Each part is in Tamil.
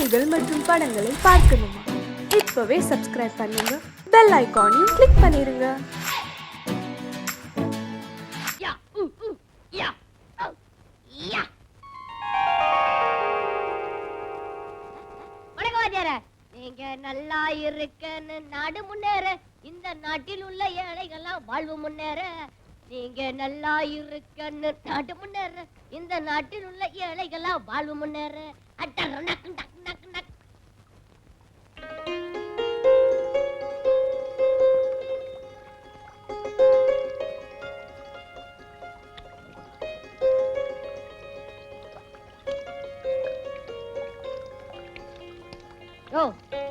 செய்திகள் மற்றும் படங்களை பார்க்கணுமா? இப்பவே சப்ஸ்கிரைப் பண்ணுங்க, பெல் ஐகானையும் கிளிக் பண்ணிருங்க. நீங்க நல்லா இருக்கன்னு நாடு முன்னேற, இந்த நாட்டில் உள்ள ஏழைகள்லாம் வாழ்வு முன்னேற. நீங்க நல்லா இருக்கன்னு நாடு முன்னேற, இந்த நாட்டில் உள்ள ஏழைகள்லாம் வாழ்வு முன்னேற.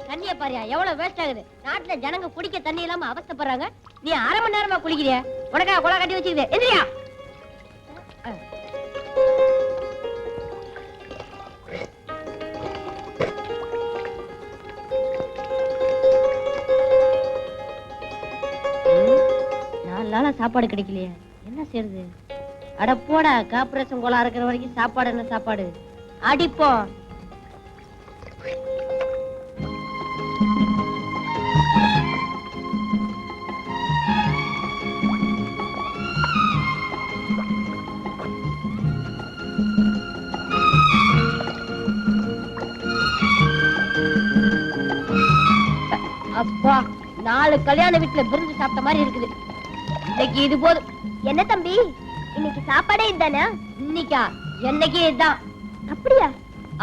தண்ணிய பாரியா எவ்வளவு வேஸ்ட் ஆகுது. நாட்டுல ஜனங்க குடிக்க தண்ணி இல்லாம அவஸ்தைப்படுறாங்க. நீ அரை மணி நேரமா குளிக்கிறிய? உனக்கா குளம் கட்டி வச்சுக்குது. எந்திரியா. நாலு நாளா சாப்பாடு கிடைக்கலையே, என்ன செய்யறது? அட போடா, கார்பரேஷன் குளம் இருக்கிற வரைக்கும் சாப்பாடு என்ன சாப்பாடு? அடிப்போம். அப்பா, 4 கல்யாண வீட்டுல விருந்து சாப்பிட்ட மாதிரி இருக்குது. இன்னைக்கு இது போதும். என்ன தம்பி, இன்னைக்கு சாப்பாடே இதுதானா? இன்னைக்கா? என்னைக்கு இதுதான். அப்படியா?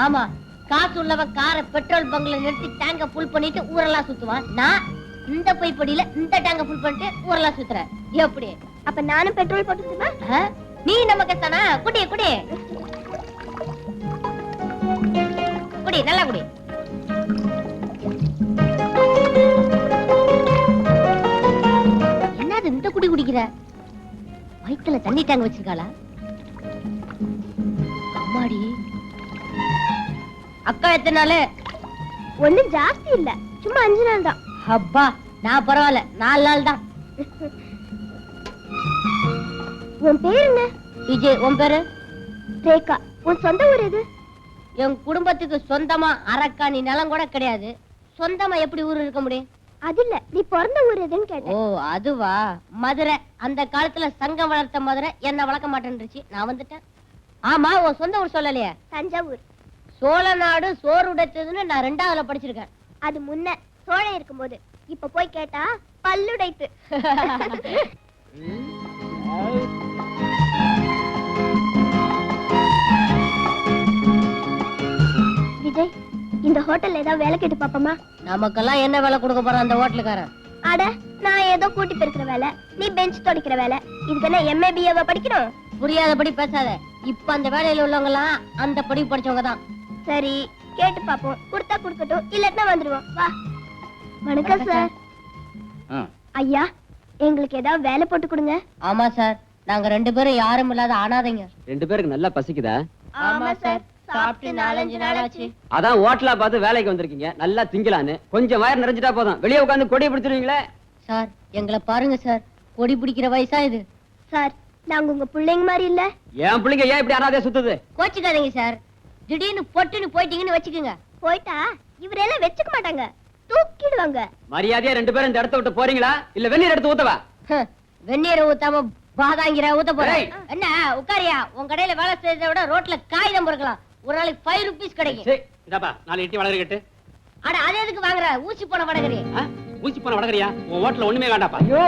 ஆமா, காசு உள்ளவன் காரை பெட்ரோல் பங்க்ல நிறுத்தி டேங்க ஃபுல் பண்ணிட்டு ஊரெல்லாம் சுத்துவான். நான் இந்த பைப்படியில இந்த டேங்க ஃபுல் பண்ணிட்டு ஊரெல்லாம் சுத்துறேன். எப்படி? அப்ப நானும் பெட்ரோல் போட்டுட்டுமா? நீ நம்ம கத்தானா? குடி குடி குடி, நல்லா குடி. என்னது இந்த குடி குடிக்கிற? வயித்துல தண்ணி டேங்க் வச்சிருக்காளா? அம்மாடி, அக்கா எத்தனை நாள்? ஒண்ணும் ஜாஸ்தி இல்ல, சும்மா 5 நாள் தான். அப்பா, நான் பரவாயில்ல, 4 நாள் தான். உன் பேர் என்ன? விஜய். உன் பேரு? ரேகா. உன் சொந்த ஊர் எது? என் குடும்பத்துக்கு சொந்தமா அரக்காணி நிலம் கூட கிடையாது. சொந்தமா எப்படி ஊர் இருக்க முடியும்? அது இல்ல, நீ பிறந்த ஊர் எதுன்னு கேட்டேன். ஓ, அதுவா? மதுரை. அந்த காலத்துல சங்கம் வளர்த்த மதுரை என்ன வளர்க்க மாட்டேன்னுச்சு, நான் வந்துட்டேன். ஆமா, உன் சொந்த ஊர் சொல்லலையே? தஞ்சாவூர். சோழ நாடு சோறு உடைத்ததுன்னு நான் 2ஆவதுல படிச்சிருக்கேன். அது முன்ன சோழன் இருக்கும்போது. இப்ப போய் கேட்டா பல்லுடைத்து. விஜய், இந்த ஹோட்டல்ல ஏதாவது வேலை கேட்டு பாப்போமா? நமக்கெல்லாம் என்ன வேலை கொடுக்க போறான் அந்த ஹோட்டலுக்காரன்? அட, நான் ஏதோ கூட்டி பெருக்கிற வேலை, நீ பெஞ்ச் துடைக்கிற வேலை. இதுக்கு என்ன MA BA படிக்கணும்? புரியாதபடி பேசாத. இப்ப அந்த வேலையில உள்ளவங்க எல்லாம் அந்த படி படிச்சவங்க தான். சரி, கேட்டு பாப்போம். கொடுத்தா கொடுக்கட்டும், இல்லன்னா வந்துருவோம். வா. வணக்கம் சார். ஐயா, எங்களுக்கு ஏதாவது வேலை போட்டு கொடுங்க. ஆமா சார், நாங்க 2 பேரும் யாரும் இல்லாத அனாதைங்க. 2 பேருக்கு நல்லா பசிக்குதா? ஆமா சார், சாப்பிட்டு 4-5 நாள் ஆச்சு. அதான் ஹோட்டலா பார்த்து வேலைக்கு வந்திருக்கீங்க, நல்லா திங்கலான்னு. கொஞ்சம் வயிறு நிறைஞ்சிட்டா போதும், வெளியே உட்காந்து கொடியை பிடிச்சிருவீங்களே. சார், எங்களை பாருங்க சார், கொடி பிடிக்கிற வயசா இது. சார், நாங்க உங்க பிள்ளைங்க மாதிரி இல்ல. என் பிள்ளைங்க ஏன் இப்படி அனாதையா சுத்துது? கோச்சுக்காதீங்க சார். திடீர்னு பொட்டுன்னு போயிட்டீங்கன்னு வச்சுக்கோங்க. போயிட்டா இவரெல்லாம் வச்சுக்க மாட்டாங்க, தூக்கிடுவாங்க. மரியாதையா 2 பேரும் இந்த இடத்த விட்டு போறீங்களா, இல்ல வெந்நீர் எடுத்து ஊத்தவா? வெந்நீரை ஊத்தாம பாதாங்கிற ஊத்த போறேன். ஏய். என்ன உட்காரியா? உன் கடையில வேலை செய்யறதை விட ரோட்ல காகிதம் பொறுக்கலாம். ஒரு நாளைக்கு 5 rupees கிடைக்கும். சரி, இதாப்பா 4 இட்லி வடகரி கட்டு. அட, அது எதுக்கு வாங்குற? ஊசி போன வடகரி. ஊசி போன வடகரியா? உன் ஹோட்டல்ல ஒண்ணுமே வேண்டாப்பா. ஐயோ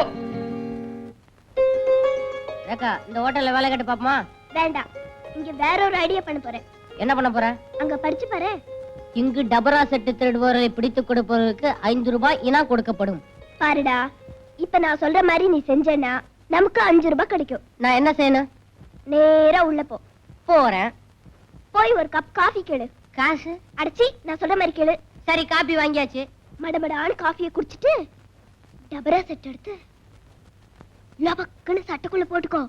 ரேகா, இந்த ஹோட்டல்ல வேலை கேட்டு பாப்போமா? வேண்டாம், இங்க வேற ஒரு ஐடியா பண்ண போறேன். என்ன பண்ண போற? அங்க படிச்சு பாரு. இங்கு டபரா செட்டு திருடுவோரை பிடித்து கொடுப்பவர்களுக்கு 5 ரூபாய் இனாம் கொடுக்கப்படும். பாருடா, இப்ப நான் சொல்ற மாதிரி நீ செஞ்சேன்னா நமக்கு 5 ரூபாய் கிடைக்கும். நான் என்ன செய்யணும்? நேரா உள்ள போ. போறேன். போய் ஒரு கப் காஃபி கேளு. காசு? அடிச்சி, நான் சொல்ற மாதிரி கேளு. சரி, காபி வாங்கியாச்சு. மடமடான காஃபியை குடிச்சிட்டு டபரா செட் எடுத்து லபக்குன்னு சட்டைக்குள்ள போட்டுக்கோ.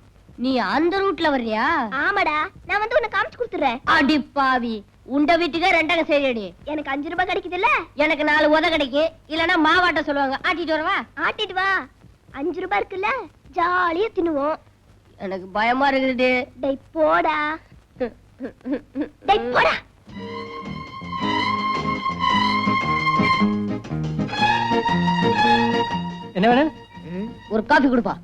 நீ அந்த ரூட்ல வர்றியா? ஆமாடா, நான் வந்து உன்னை காமிச்சு கொடுத்துறேன். அடி பாவி, உண்ட வீட்டுக்கே 2 சரிடி. எனக்கு 5 ரூபாய் கிடைக்குதுல்ல? எனக்கு 4 உத கிடைக்கும். இல்லன்னா மாவாட்ட சொல்லுவாங்க. ஆட்டிட்டு வரவா? ஆட்டிட்டு வா. 5 ரூபாய் இருக்குல்ல, ஜாலியா தின்னுவோம். எனக்கு பயமா இருக்குது. டேய் போடா. டேய் போடா. என்ன வேணும்? ஒரு காஃபி கொடுப்பா.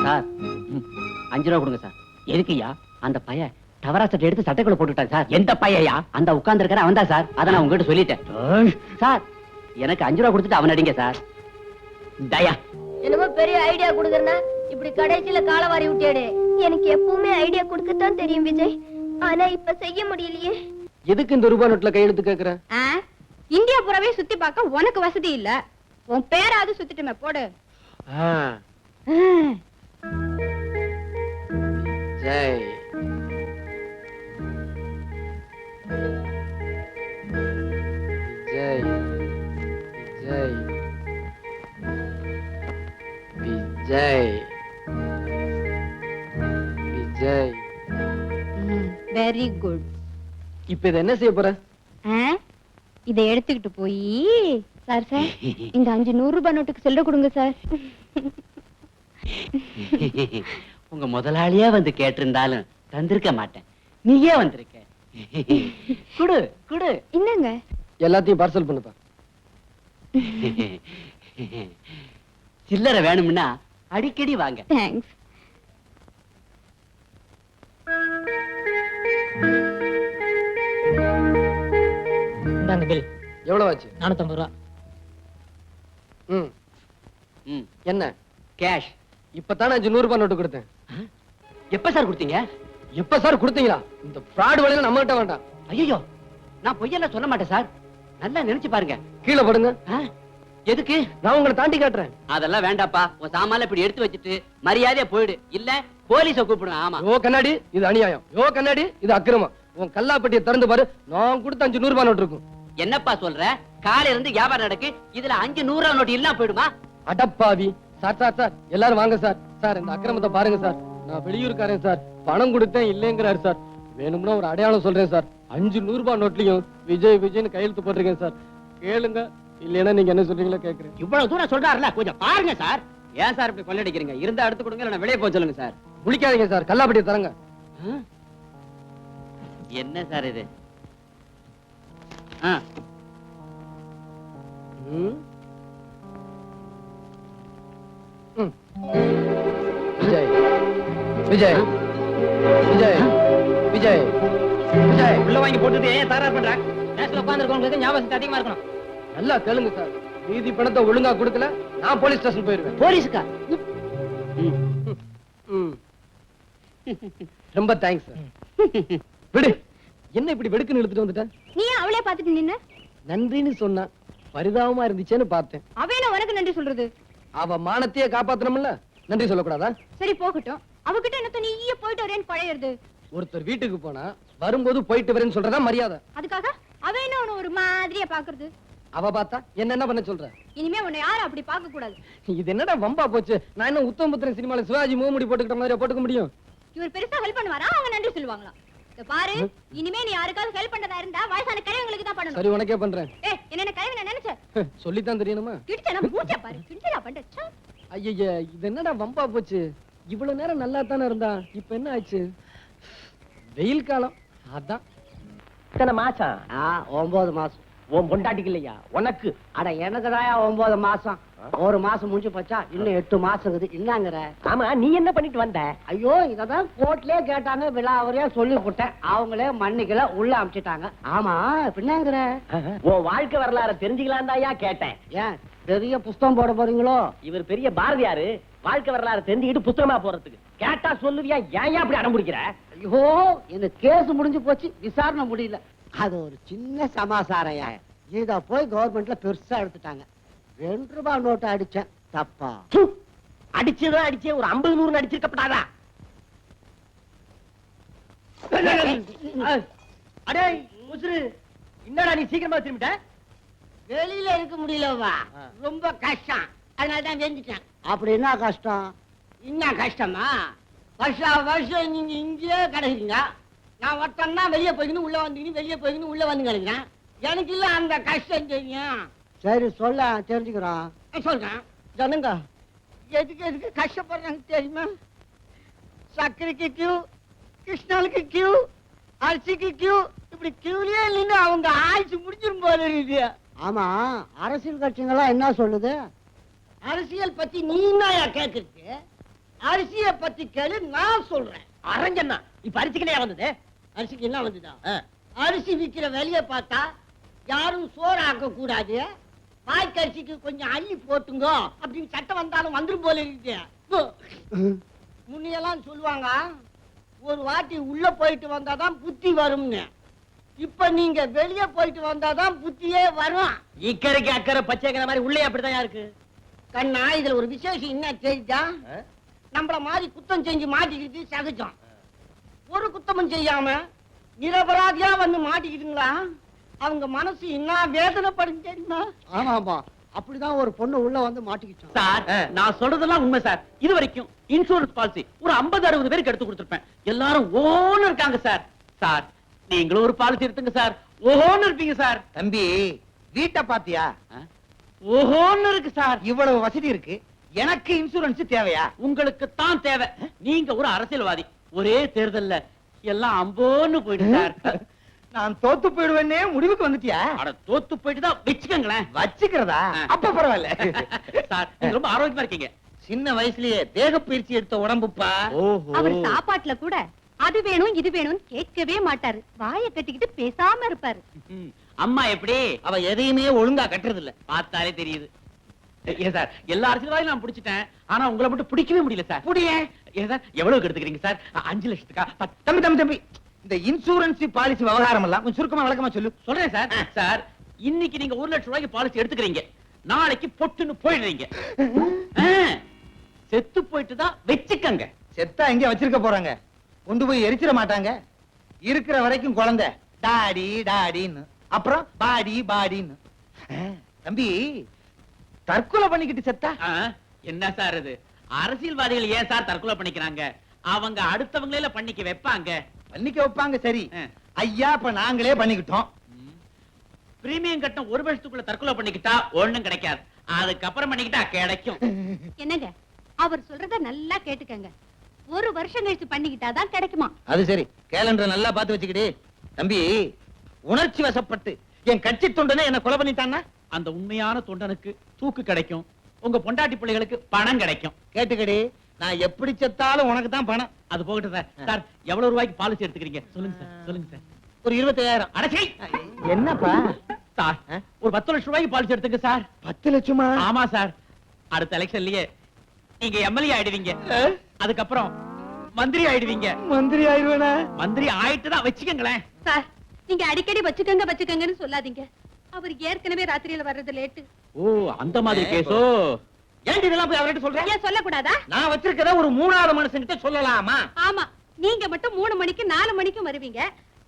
சார் 5 ரூபா கொடுங்க சார். எதுக்குய்யா? அந்த பைய டவரா சட்டை எடுத்து சட்டைக்குள்ள போட்டுட்டான் சார். எந்த பையயா? அந்த உட்கார்ந்து இருக்கிற அவன் தான் சார். அதை நான் உங்ககிட்ட சொல்லிட்டேன் சார். எனக்கு 5 ரூபா கொடுத்துட்டு அவன் அடிங்க சார். தயா, என்னமோ பெரிய ஐடியா கொடுக்கறனா இப்படி கடைசியில காலவாரி விட்டேடு. எனக்கு எப்பவுமே ஐடியா கொடுக்கத்தான் தெரியும் விஜய், ஆனா இப்ப செய்ய முடியலையே. எதுக்கு இந்த ரூபாய் நோட்ல கையெழுத்து கேக்குற? இந்தியா புறவே சுத்தி பார்க்க உனக்கு வசதி இல்ல, உன் பேராவது சுத்திட்டுமே போடு. ஜெய் ஜெய் ஜெய் விஜய் விஜய். Very good. இப்ப இத என்ன செய்ய போற? இதை எடுத்துக்கிட்டு போய் சார் சார் இந்த 500 ரூபாய் நோட்டுக்கு செல்ல கொடுங்க சார். உங்க முதலாளியா வந்து கேட்டிருந்தாலும் தந்திருக்க மாட்டேன். நீயே வந்திருக்க. குடு குடு. என்னங்க? எல்லாத்தையும் பார்சல் பண்ணுப்பா. சில்லறை வேணும்னா அடிக்கடி வாங்க. தேங்க்ஸ். இந்தாங்க பில். எவ்வளவு ஆச்சு? 450 ரூபா. ம் ம், என்ன? கேஷ். இப்பதானே 500 ரூபாய் நோட்டு கொடுத்தேன். எப்ப சார் கொடுத்தீங்க? எப்ப சார் கொடுத்தீங்களா? இந்த ஃப்ராட் வேலையில நம்ம கிட்ட வேண்டாம். ஐயோ, நான் பொய்யெல்லாம் சொல்ல மாட்டேன் சார். நல்லா நினைச்சு பாருங்க. கீழே படுங்க. ஆ? எதுக்கு? நான் உங்களை தாண்டி காட்டுறேன். அதெல்லாம் வேண்டாப்பா. உன் சாமான்ல இப்படி எடுத்து வச்சுட்டு மரியாதையா போயிடு. இல்ல போலீஸ கூப்பிடுவேன். ஆமா. யோ கண்ணாடி, இது அநியாயம். யோ கண்ணாடி, இது அக்கிரமம். உன் கல்லாப்பட்டியை திறந்து பாரு. நான் கொடுத்த 500 ரூபாய் நோட்டு இருக்கும். என்னப்பா சொல்ற? காலையில இருந்து வியாபாரம் நடக்கு, இதுல 500 ரூபா நோட்டு இல்லாம போயிடுமா? அடப்பாவி. சார் சார் சார், எல்லாரும் வாங்க சார். சார் இந்த அக்கிரமத்தை பாருங்க சார். நான் வெளியூர்காரன் சார். பணம் கொடுத்தேன் இல்லைங்கிறாரு சார். வேணும்னா ஒரு அடையாளம் சொல்றேன் சார். 500 ரூபாய் நோட்லயும் விஜய் விஜய்னு கையெழுத்து போட்டிருக்கேன் சார். கேளுங்க, இல்லைன்னா நீங்க என்ன சொல்றீங்களோ கேக்குறேன். இவ்வளவு தூரம் சொல்றாருல, கொஞ்சம் பாருங்க சார். ஏன் சார் இப்படி கொள்ளடிக்கிறீங்க? இருந்தா எடுத்து கொடுங்க, இல்ல வெளியே போக சொல்லுங்க சார். குளிக்காதீங்க சார், கல்லாப்பட்டியை தரங்க. என்ன சார் இது? ஆ, ம். ம். விஜய் விஜய் விஜய் விஜய் விஜய். உள்ள வாங்கி போட்டுட்டு ஏன் தகராறு பண்ற? நேரத்துல உட்கார்ந்திருக்கவங்களுக்கு ஞாபகம் அதிகமா இருக்கணும். நல்லா கேளுங்க சார். மீதி பணத்தை ஒழுங்கா கொடுக்கல நான் போலீஸ் ஸ்டேஷன் போயிருவேன். போலீஸுக்கா? ம். ரொம்ப தேங்க்ஸ் சார். விடு. என்ன இப்படி வெடுக்குன்னு இழுத்துட்டு வந்துட்டேன்? நீ ஏன் அவளே பாத்துட்டு நின்னு? நன்றின்னு சொன்னா பரிதாபமா இருந்துச்சேன்னு பார்த்தேன். அவன உனக்கு நன்றி சொல்றது? அவ மானத்தையே காப்பாத்தணும்ல, நன்றி சொல்லக்கூடாதா? சரி போகட்டும். அவகிட்ட என்ன நீயே போயிட்டு வரேன்னு பழையிறது. ஒருத்தர் வீட்டுக்கு போனா வரும்போது போயிட்டு வரேன்னு சொல்றதா மரியாதை. அதுக்காக அவ என்ன உன்னை ஒரு மாதிரியா பாக்குறது? அவ பார்த்தா என்ன பண்ண சொல்ற? இனிமே உன்னை யாரும் அப்படி பார்க்க கூடாது. இது என்னடா வம்பா போச்சு? நான் என்ன உத்தமபுத்திரன் சினிமால சிவாஜி மூமுடி போட்டுக்கிட்ட மாதிரி போட்டுக்க முடியும்? இவர் பெருசா ஹெல்ப் பண்ணுவாரா? அவங்க நன்றி சொல்லுவாங்களா? இத பாரு, இனிமே நீ யாருக்காவது ஹெல்ப் பண்றதா இருந்தா வயசான கிழவங்களுக்கு தான் பண்ணணும். சரி, உனக்கே பண்றேன். என்ன கிழவி நான் நினைச்சேன். சொல்லித்தான் தெரியணுமா? கிட்ட நான் மூச்ச பாரு. கிண்டலா பண்ற. ஐய, இது என்னடா வம்பா போச்சு? இவ்வளவு நேரம் நல்லா தானே இருந்தா, இப்ப என்ன ஆச்சு? வெயில் காலம் அதான். இத்தனை மாசம்? 9 மாசம். உன் பொண்டாட்டிக்கு இல்லையா, உனக்கு? அட எனக்குதாயா 9 மாசம். ஒரு மாசம் முடிஞ்சு போச்சா, இன்னும் 8 மாசம் இருக்குது. என்னங்கிற? ஆமா, நீ என்ன பண்ணிட்டு வந்த? ஐயோ, இததான் கோர்ட்லயே கேட்டாங்க, விழாவறியா சொல்லி கொடுத்தேன். அவங்களே மன்னிக்கல, உள்ள அமிச்சிட்டாங்க. ஆமா, பின்னாங்கிற? உன் வாழ்க்கை வரலாறு தெரிஞ்சுக்கலாம் தாயா கேட்டேன். ஏன் பெரிய புஸ்தகம் போட போறீங்களோ? இவர் பெரிய பாரதியாரு, வாழ்க்கை வரலாறு தெரிஞ்சுக்கிட்டு புத்தகமா போறதுக்கு. கேட்டா சொல்லுவியா? ஏன் அப்படி அடம் பிடிக்கிற? ஐயோ, இந்த கேஸ் முடிஞ்சு போச்சு, விசாரணை முடியல. அது ஒரு சின்ன சமாசாரையா. இத போய் கவர்மெண்ட்ல பெருசா எடுத்துட்டாங்க. 2 ரூபாய் நோட்டு அடிச்சேன், தப்பா? அடிச்சதான் அடிச்சே, ஒரு 50 100 அடிச்சிருக்கப்படாதா? அடே உசுரு என்னடா நீ சீக்கிரமா திரும்பிட்ட? வெளியில இருக்க முடியலவா, ஆ. ரொம்ப கஷ்டம், அதனாலதான் வெந்துட்டேன். அப்படி என்ன கஷ்டம்? என்ன கஷ்டமா? வருஷம் நீங்க இங்கேயே கிடைக்கிறீங்க, நான் ஒருத்தன்னா வெளியே போய்க்கணும் உள்ள வந்துக்கணும், வெளியே போய்க்கணும் உள்ள வந்து கிடைக்கிறேன். எனக்கு இல்ல அந்த கஷ்டம் தெரியும். சரி சொல்ல தெரிஞ்சுக்கிறோம். சொல்றேன் ஜனங்க, எதுக்கு கஷ்டப்படுறாங்க தெரியுமா? சர்க்கரைக்கு கியூ, கிருஷ்ணாலுக்கு கியூ, அரிசிக்கு கியூ, இப்படி கியூலயே இல்லைன்னு அவங்க ஆயுசு முடிஞ்சிரும் போல இருக்குது. ஆமா, அரசியல் கட்சிங்கெல்லாம் என்ன சொல்லுது? அரசியல் பத்தி நீ என்ன கேக்குறது? அரிசியை பத்தி கேளு, நான் சொல்றேன். அரஞ்சண்ணா இப்ப அரிசிக்கலையா வந்தது? அரிசிக்கு என்ன வந்துதா? அரிசி விக்கிற வேலைய பார்த்தா யாரும் சோறு ஆக்க கூடாது, வாய்க்கரிசிக்கு கொஞ்சம் அள்ளி போட்டுங்க அப்படின்னு சட்டம் வந்தாலும் வந்துரும் போல இருக்குது. முன்னையெல்லாம் சொல்லுவாங்க, ஒரு வாட்டி உள்ள போயிட்டு வந்தாதான் புத்தி வரும்னு. இப்ப நீங்க வெளியே போயிட்டு வந்தாதான் புத்தியே வரும். இக்கரைக்கு அக்கறை பச்சைக்கிற மாதிரி உள்ளே அப்படிதான் இருக்கு. கண்ணா, இதுல ஒரு விசேஷம் என்ன தெரியுதா? நம்மள மாதிரி குத்தம் செஞ்சு மாட்டிக்கிட்டு சகஜம். ஒரு குத்தமும் செய்யாம நிரபராதியா வந்து மாட்டிக்கிட்டுங்களா, அவங்க மனசு என்ன வேதனைப்படும் தெரியுமா? ஆமா ஆமா, அப்படிதான் ஒரு பொண்ணு உள்ள வந்து மாட்டிக்கிட்டான். சார், நான் சொல்றதெல்லாம் உண்மை சார். இது வரைக்கும் இன்சூரன்ஸ் பாலிசி ஒரு 50-60 பேருக்கு எடுத்து கொடுத்திருப்பேன். எல்லாரும் ஓன்னு இருக்காங்க சார். சார், நீங்களும் ஒரு பாலிசி எடுத்துங்க சார், ஓஹோன்னு இருப்பீங்க சார். தம்பி, வீட்டை பாத்தியா? ஓஹோன்னு இருக்கு சார். இவ்வளவு வசதி இருக்கு, எனக்கு இன்சூரன்ஸ் தேவையா? உங்களுக்கு தான் தேவை. நீங்க ஒரு அரசியல்வாதி. ஒரே தேர்தல்ல எல்லாம் அம்போன்னு போயிட்டு சார். நான் தோத்து போயிடுவேன்னே முடிவுக்கு வந்துட்டியா? அட, தோத்து போயிட்டு தான் வச்சுக்கங்களேன். வச்சுக்கிறதா? அப்ப பரவாயில்ல சார், நீங்க ரொம்ப ஆரோக்கியமா இருக்கீங்க. சின்ன வயசுலயே தேக பயிற்சி எடுத்த உடம்புப்பா. அவர் சாப்பாட்டுல கூட அது வேணும் இது வேணும்னு கேட்கவே மாட்டாரு, வாயை கட்டிக்கிட்டு பேசாம இருப்பாரு. ம், அம்மா எப்படி? அவ எதையுமே ஒழுங்கா கட்டுறது இல்ல. பார்த்தாலே தெரியுது. ஏன் சார், எல்லா அரசியல்வாதியும் நான் பிடிச்சிட்டேன், ஆனா உங்களை மட்டும் பிடிக்கவே முடியல சார். புடிய ஏன் சார், எவ்வளவுக்கு எடுத்துக்கிறீங்க சார்? 5 லட்சத்துக்கா? தம்பி, இந்த இன்சூரன்ஸ் பாலிசி விவகாரம் எல்லாம் கொஞ்சம் சுருக்கமா விளக்கமா சொல்லு. சொல்றேன் சார். சார், இன்னைக்கு நீங்க 1 லட்சம் ரூபாய்க்கு பாலிசி எடுத்துக்கிறீங்க, நாளைக்கு பொட்டுன்னு போயிடுறீங்க. செத்து போயிட்டு தான் வச்சுக்கங்க. செத்தா எங்க வச்சிருக்க போறாங்க? கொண்டு போய் எரிச்சிட மாட்டாங்க. இருக்கிற வரைக்கும் குழந்தை டாடி டாடின்னு, அப்புறம் பாடி பாடின்னு. தம்பி, தற்கொலை பண்ணிக்கிட்டு செத்தா? என்ன சார் இது? அரசியல்வாதிகள் ஏன் சார் தற்கொலை பண்ணிக்கிறாங்க? அவங்க அடுத்தவங்களே பண்ணிக்க வைப்பாங்க. பண்ணிக்க வைப்பாங்க, சரி. ஐயா, இப்ப நாங்களே பண்ணிக்கிட்டோம். பிரீமியம் கட்டம் 1 வருஷத்துக்குள்ள தற்கொலை பண்ணிக்கிட்டா ஒண்ணும் கிடைக்காது, அதுக்கப்புறம் பண்ணிக்கிட்டா கிடைக்கும். என்னங்க, அவர் சொல்றத நல்லா கேட்டுக்கங்க. 1 வருஷம் கழிச்சு பண்ணிக்கிட்டாதான் கிடைக்குமா? அது சரி, கேலண்டர் நல்லா பார்த்து வச்சுக்கிடு. தம்பி, உணர்ச்சி வசப்பட்டு என் கட்சி தொண்டனை என்ன கொலை பண்ணிட்டான்னா அந்த உண்மையான தொண்டனுக்கு தூக்கு கிடைக்கும், உங்க பொண்டாட்டி பிள்ளைகளுக்கு பணம் கிடைக்கும். கேட்டுக்கடி, நான் எப்படி செத்தாலும் உனக்கு தான் பணம். அது போகட்டும் சார். சார், எவ்வளவு ரூபாய்க்கு பாலிசி எடுத்துக்கிறீங்க? சொல்லுங்க சார், சொல்லுங்க சார். ஒரு 25,000. அடச்சை! என்னப்பா சார், ஒரு 10 லட்சம் ரூபாய்க்கு பாலிசி எடுத்துங்க சார். 10 லட்சமா? ஆமா சார், அடுத்த எலெக்ஷன்லயே நீங்க எம்எல்ஏ ஆயிடுவீங்க, அதுக்கப்புறம் மந்திரி ஆயிடுவீங்க. மந்திரி ஆயிடுவேனா? மந்திரி ஆயிட்டு தான் வச்சுக்கங்களேன். சார், நீங்க அடிக்கடி வச்சுக்கங்கன்னு சொல்லாதீங்க. அவருக்கு ஏற்கனவே ராத்திரியில வர்றது லேட்டு. ஓ, அந்த மாதிரி கேஸோ? ஏன் இதெல்லாம் போய் அவர்கிட்ட சொல்றேன்? ஏன் சொல்லக்கூடாதா? நான் வச்சிருக்கத ஒரு 3வது மனுஷன்கிட்ட சொல்லலாமா? ஆமா, நீங்க மட்டும் 3 மணிக்கு 4 மணிக்கு வருவீங்க,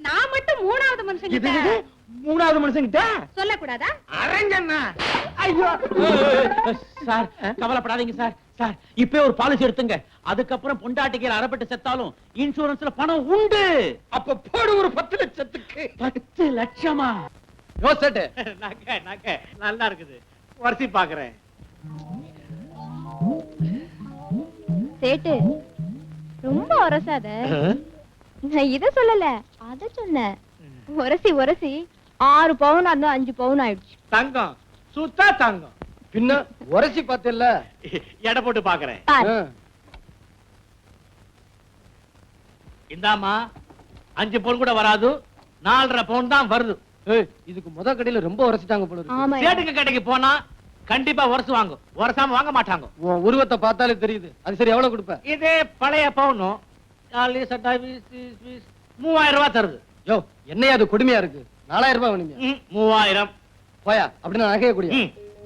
நான் மட்டும் 3வது மனுஷங்க 3வது மனுஷன்கிட்ட சொல்லக்கூடாதா? அரஞ்சண்ணா. ஐயோ சார், கவலைப்படாதீங்க சார். சார், இப்பவே ஒரு பாலிசி எடுத்துங்க, அதுக்கப்புறம் பொண்டாட்டிக்கு அறப்பட்டு செத்தாலும் இன்சூரன்ஸ்ல பணம் உண்டு. அப்ப போடு ஒரு 10 லட்சத்துக்கு. 10 லட்சமா? யோசட்டு நல்லா இருக்குது, வரிசை பாக்குறேன். சேட்டு, ரொம்ப உரசாத. நான் இத சொல்லல, அத சொன்னேன். உரசி 6 பவுன் அந்த 5 பவுன் ஆயிடுச்சு. தங்கம் சுத்தா தங்கம். பின்ன உரசி பார்த்தேல்ல? எடை போட்டு பாக்குறேன். பாரு. இந்தாமா, 5 பவுன் கூட வராது, 4.5 பவுன் தான் வருது. ஏய், இதுக்கு முத கடையில ரொம்ப உரசிட்டாங்க போல இருக்கு. ஆமா, சேட்டுக்கு கடைக்கு போனா கண்டிப்பா உரசு வாங்கும், உரசாம வாங்க மாட்டாங்க. உன் உருவத்தை பார்த்தாலே தெரியுது. அது சரி, எவ்வளவு கொடுப்ப? இதே பழைய பவுனும் 3000 ரூபாய் தருது. யோ, என்னையா அது கொடுமையா இருக்கு? 4000 ரூபாய் வேணுங்க. 3000. போயா, அப்படின்னா நகைய கூடிய.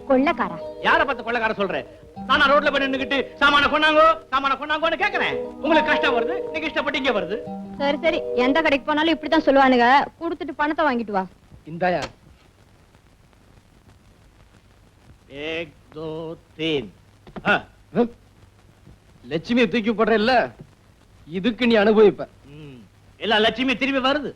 கொள்ளக்காரா. யார பார்த்து கொள்ளக்கார சொல்றேன்? நானா ரோட்ல போய் நின்னுகிட்டு சாமான கொண்டாங்கோன்னு கேக்குறேன். உங்களுக்கு கஷ்டம் வருது, நீங்க இஷ்டப்பட்டு இங்க வருது. சரி சரி, எந்த கடைக்கு போனாலும் இப்படித்தான் சொல்லுவானுங்க. கொடுத்துட்டு பணத்தை வாங்கிட்டு வா. இந்தாயா. 1 2 3. லட்சுமியை தூக்கி போடுற இல்ல, இதுக்கு நீ அனுபவிப்ப. எல்லா லட்சுமி திரும்பி வருது.